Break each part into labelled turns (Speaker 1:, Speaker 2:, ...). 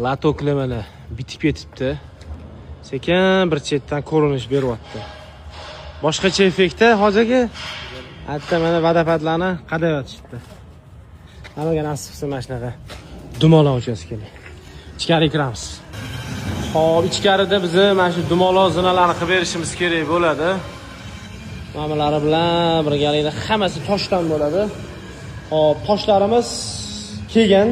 Speaker 1: Latoklar mana bitib ketibdi. Sekin bir chetdan ko'rinish beryapti. Boshqacha effektda hozirgi hatta mana vodopadlarni qadab yotishibdi. Hammaga nasib qilsa mana shunaqa dumaloq uchastkani. Ichkariga kiramiz. Xo'p, ichkarida biz mana shu dumaloq zinalarni qilib berishimiz kerak bo'ladi. Mamalari bilan birgalikda hammasi toshdan bo'ladi. Xo'p, toshlarimiz kelgan.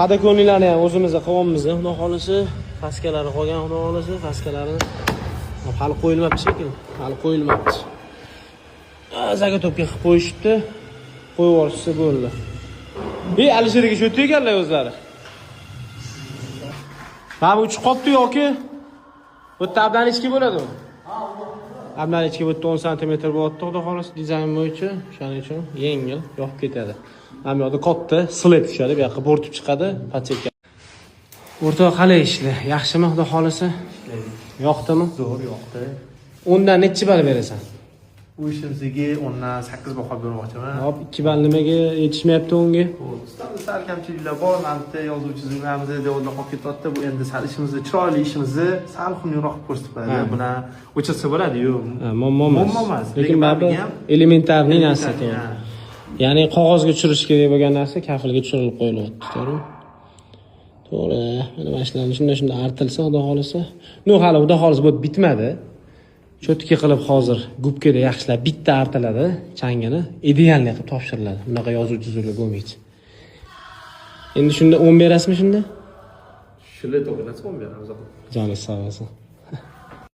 Speaker 1: Padakonlarni ham o'zimizga qilyapmiz. Xudo xolisi, faskalari qolgan, xudo xolisi, faskalarini hali qo'yilmabdi shekilli. Hali qo'yilmabdi. Zagotopga qilib qo'yishibdi. Qo'yib yuborishsa bo'ldi. Alisherga shu teganlar o'zlari. Mana uch qopdi yoki bu tabdan ichki bo'ladimi? Tabdan ichki bu 10 sm bo'lyapti, xudo xolisi, dizayn bo'yicha, o'shaning uchun yengil yoqib ketadi. Mana bu yerda katta slab tushadi, bu yoqqa bo'rtib chiqadi, pachetka. O'rtoq qalay ishlar? Yaxshimi, xudo xolisi? Yoqdimi?
Speaker 2: Zo'r, yoqdi.
Speaker 1: Undan necha ball berasan?
Speaker 2: Bu ishimizga 10 dan 8 baho bermoqchiman.
Speaker 1: Hop, 2 ball nimaga yetishmayapti unga?
Speaker 2: Sal kamchiliklar bor, manimcha yozuvchi zimamizda devorda qolib ketyapti. Bu endi sal ishimizni, chiroyli ishimizni sal xunukroq ko'rsatib qo'yadi. Buni o'chirsa bo'ladi-yu.
Speaker 1: Muammo emas. Lekin baribir elementarniy narsa. Ya'ni qog'ozga tushirish kerak bo'lgan narsa kafilga tushirilib qo'yilyapti, to'g'rimi? To'g'ri. Mana shularni shunday artilsa, xudo xolisa. Hali xudo xolisa bu bitmadi. Cho'tki qilib hozir gubkada yaxshilab bitta artiladi, changini idealni qilib topshiriladi. Bunaqa yozuvchi usulga bo'lmaydi. Endi shunda 10 berasizmi shunda?
Speaker 2: Shunday to'g'rilasa 10 beramiz.
Speaker 1: Joningiz sog' bo'lsin.